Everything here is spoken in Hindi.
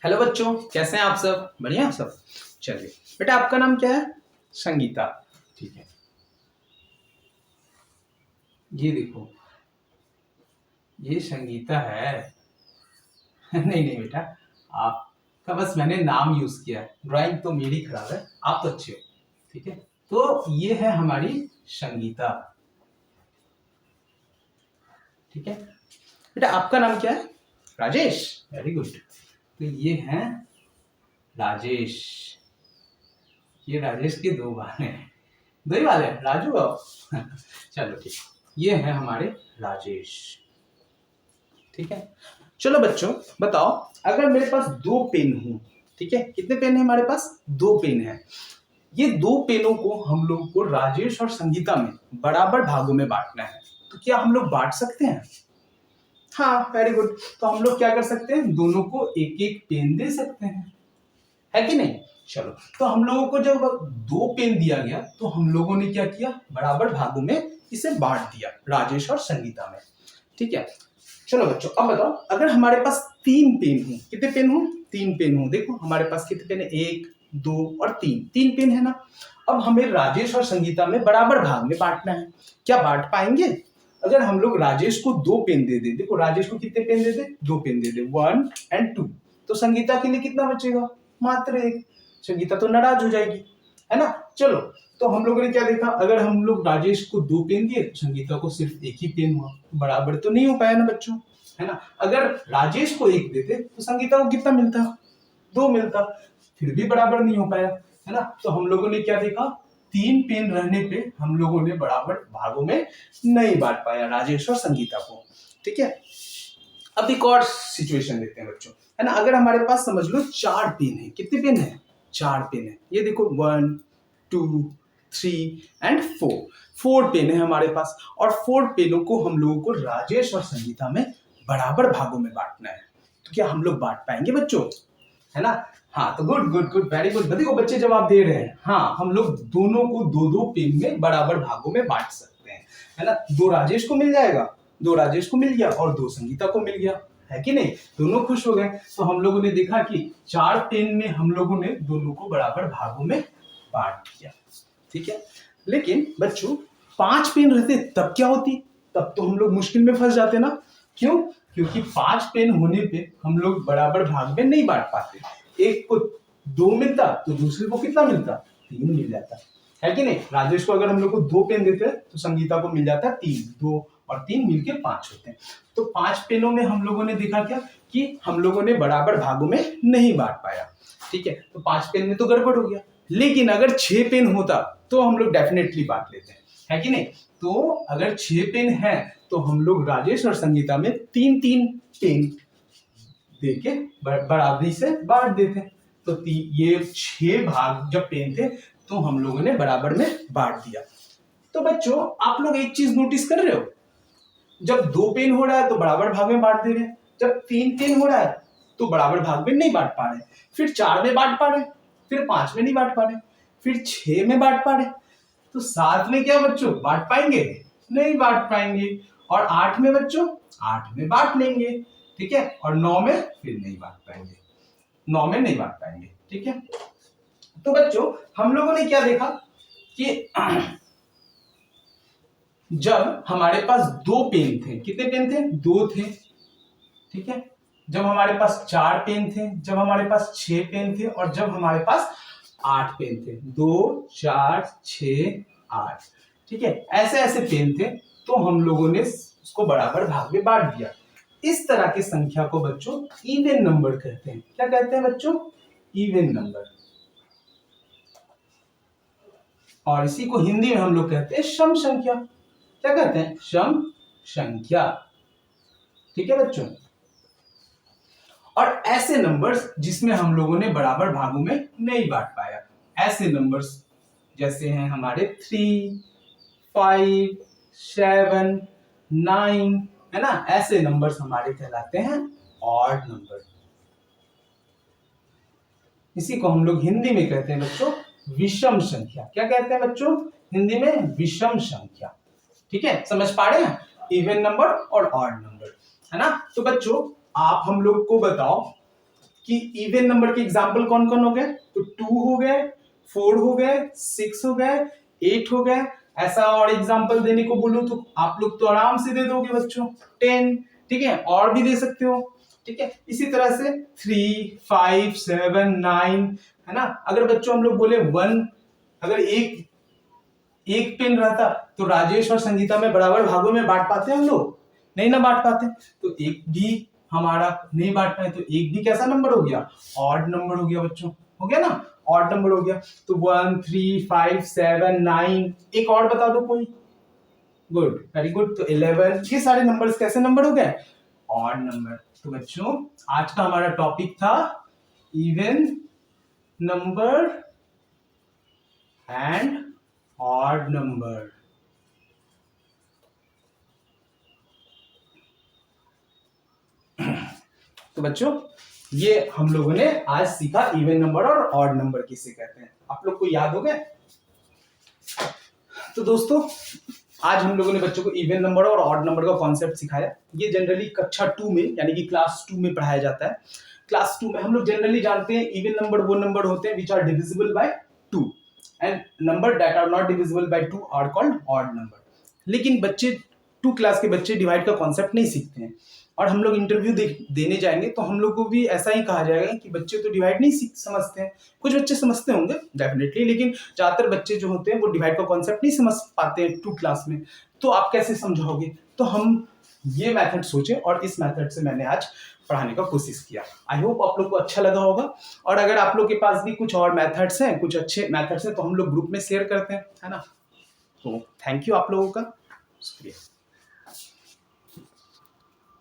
हेलो बच्चों, कैसे हैं आप सब? बढ़िया आप सब। चलिए बेटा, आपका नाम क्या है? संगीता। ठीक है, ये देखो, ये संगीता है। नहीं नहीं बेटा, आपका बस मैंने नाम यूज किया है, ड्राइंग तो मेरी खराब है, आप तो अच्छे हो। ठीक है, तो ये है हमारी संगीता। ठीक है बेटा, आपका नाम क्या है? राजेश। Very good. तो ये हैं राजेश। ये राजेश के दो बाल हैं। दो ही वाले हैं, राजू आओ। चलो ठीक, ये है हमारे राजेश। ठीक है, चलो बच्चों बताओ, अगर मेरे पास दो पेन हो, ठीक है, कितने पेन है हमारे पास? दो पेन है। ये दो पेनों को हम लोग को राजेश और संगीता में बराबर भागों में बांटना है, तो क्या हम लोग बांट सकते हैं? हाँ, वेरी गुड। तो हम लोग क्या कर सकते हैं, दोनों को एक एक पेन दे सकते हैं, है कि नहीं? चलो, तो हम लोगों को जब दो पेन दिया गया तो हम लोगों ने क्या किया, बराबर भागों में इसे बांट दिया, राजेश और संगीता में। ठीक है, चलो बच्चों अब बताओ, अगर हमारे पास तीन पेन हो, कितने पेन हो? तीन पेन हो। देखो हमारे पास कितने पेन है, एक, दो और तीन, तीन पेन है ना। अब हमें राजेश और संगीता में बराबर भाग में बांटना है। क्या बांट पाएंगे? अगर हम लोग राजेश को दो पेन दे दे, देखो राजेश को कितने पेन दे दे, दो पेन दे दे, 1 और 2, तो संगीता के लिए कितना बचेगा? मात्र एक। संगीता तो नाराज हो जाएगी, है ना। चलो, तो हम लोगों ने क्या देखा, अगर हम लोग राजेश को दो पेन दिए, संगीता को सिर्फ एक ही पेन हुआ, बराबर तो नहीं हो पाया ना बच्चों, है ना। अगर राजेश को एक देते तो संगीता को कितना मिलता? दो मिलता, फिर भी बराबर नहीं हो पाया, है ना। तो हम लोगों ने क्या देखा, तीन पेन रहने पे हम लोगों ने बराबर भागों में नहीं बांट पाया राजेश और संगीता को। ठीक है, अब एक और सिचुएशन लेते हैं बच्चों, है ना। अगर हमारे पास समझ लो चार पेन है, कितने पेन है? चार पेन है। ये देखो 1, 2, 3 एंड 4, 4 पेन है हमारे पास, और 4 पेनों को हम लोगों को राजेश और संगीता में बराबर भागों में बांटना है। तो क्या हम लोग बांट पाएंगे बच्चों? है ना। हाँ, तो good good good, very good. देखो बच्चे जवाब दे रहे हैं, हाँ हम लोग दोनों को दो दो पेन में बराबर भागों में बांट सकते हैं, है ना। दो राजेश को मिल जाएगा, दो राजेश को मिल गया और दो संगीता को मिल गया, है कि नहीं? दोनों खुश हो गए। तो हम लोगों ने देखा कि चार पेन में हम लोगों ने दोनों को बराबर भागों में बांट दिया। ठीक है, लेकिन बच्चों 5 पेन रहते तब क्या होती? तब तो हम लोग मुश्किल में फंस जाते ना। क्यों? क्योंकि 5 पेन होने पे हम लोग बराबर भाग में नहीं बांट पाते। एक को 2 मिलता तो दूसरे को कितना मिलता? 3 मिल जाता, है कि नहीं? राजेश को अगर हम लोग को 2 पेन देते तो संगीता को मिल जाता 3, 2 और 3 मिलके 5 होते हैं। तो 5 पेनों में हम लोगों ने देखा क्या, कि हम लोगों ने बराबर भागों में नहीं बांट पाया। ठीक है, तो 5 पेन में तो गड़बड़ हो गया। लेकिन अगर 6 पेन होता तो हम लोग डेफिनेटली बांट लेते हैं, है कि नहीं? तो अगर 6 पेन है तो हम लोग राजेश और संगीता में 3-3 पेन देके बराबरी से बांट देते। तो ये 6 भाग जब पेन थे तो हम लोगों ने बराबर में बांट दिया। तो बच्चों आप लोग एक चीज नोटिस कर रहे हो, जब 2 पेन हो रहा है तो बराबर भाग में बांट दे रहे हैं, जब 3 पेन हो रहा है तो बराबर भाग में नहीं बांट पा रहे, फिर 4 में बांट पा रहे, फिर 5 में नहीं बांट पा रहे, फिर 6 में बांट पा रहे, तो 7 में क्या बच्चों बांट पाएंगे? नहीं बांट पाएंगे। और 8 में बच्चों, 8 में बांट लेंगे, ठीक है, और 9 में फिर नहीं बांट पाएंगे, 9 में नहीं बांट पाएंगे। ठीक है, तो बच्चों हम लोगों ने क्या देखा कि जब हमारे पास 2 पेन थे, कितने पेन थे? 2 थे। ठीक है, जब हमारे पास 4 पेन थे, जब हमारे पास 6 पेन थे, और जब हमारे पास 8 पेन थे, 2, 4, 6, 8। ठीक है, ऐसे ऐसे पेन थे, तो हम लोगों ने उसको बराबर भाग में बांट दिया। इस तरह की संख्या को बच्चों इवन नंबर कहते हैं। क्या कहते हैं बच्चों? Even number. और इसी को हिंदी में हम लोग कहते हैं सम संख्या। क्या कहते हैं? सम संख्या। ठीक है बच्चों, और ऐसे नंबर्स जिसमें हम लोगों ने बराबर भागों में नहीं बांट पाया, ऐसे नंबर्स जैसे हैं हमारे 3, 5, 7, 9, है ना, ऐसे नंबर्स हमारे कहलाते हैं ऑड नंबर। इसी को हम लोग हिंदी में कहते हैं बच्चों विषम संख्या। क्या कहते हैं बच्चों हिंदी में? विषम संख्या। ठीक है, समझ पा रहे हैं? इवन नंबर और ऑड नंबर, है ना। तो बच्चों आप हम लोग को बताओ कि इवन नंबर के एग्जाम्पल कौन कौन हो गए, तो 2 हो गए, 4 हो गए, 6 हो गए, 8 हो गए। ऐसा और एग्जाम्पल देने को बोलूं तो आप लोग तो आराम से दे दोगे बच्चों 10, ठीक है, और भी दे सकते हो, ठीक है। इसी तरह से 3, 5, 7, 9, है ना। अगर बच्चों हम लोग बोले 1, अगर एक पेन रहता तो राजेश और संगीता में बराबर भागों में बांट पाते हम लोग, नहीं ना बांट पाते। तो एक भी हमारा नहीं बांट पाए, तो एक भी कैसा नंबर हो गया, ऑड नंबर हो गया बच्चों, हो गया ना, ऑड नंबर हो गया। तो 1, 3, 5, 7, 9, एक और बता दो कोई, गुड, वेरी गुड। तो 11, ये सारे नंबर्स कैसे नंबर हो गए, ऑड नंबर। तो बच्चों आज का हमारा टॉपिक था even number and odd number. तो बच्चों ये हम लोगों ने आज सीखा इवन नंबर और ऑड नंबर किसे कहते हैं, आप लोग को याद हो गए। तो दोस्तों आज हम लोगों ने बच्चों को इवन नंबर और ऑड नंबर का कॉन्सेप्ट सिखाया। ये जनरली कक्षा 2 में यानी कि क्लास 2 में पढ़ाया जाता है। क्लास 2 में हम लोग जनरली जानते हैं इवन नंबर वो नंबर होते हैं which are divisible by 2 and number that are not divisible by 2 are called odd number. लेकिन बच्चे 2 क्लास के बच्चे डिवाइड का कॉन्सेप्ट नहीं सीखते हैं, और हम लोग इंटरव्यू देने जाएंगे तो हम लोग को भी ऐसा ही कहा जाएगा कि बच्चे तो डिवाइड नहीं समझते हैं। कुछ बच्चे समझते होंगे डेफिनेटली, लेकिन ज्यादातर बच्चे जो होते हैं वो डिवाइड का कॉन्सेप्ट नहीं समझ पाते हैं 2 क्लास में। तो आप कैसे समझाओगे, तो हम ये मेथड सोचे और इस मेथड से मैंने आज पढ़ाने का कोशिश किया। आई होप आप लोग को अच्छा लगा होगा, और अगर आप लोग के पास भी कुछ और मेथड्स हैं, कुछ अच्छे मेथड्स हैं, तो हम लोग ग्रुप में शेयर करते हैं, है ना। तो थैंक यू आप लोगों का, शुक्रिया।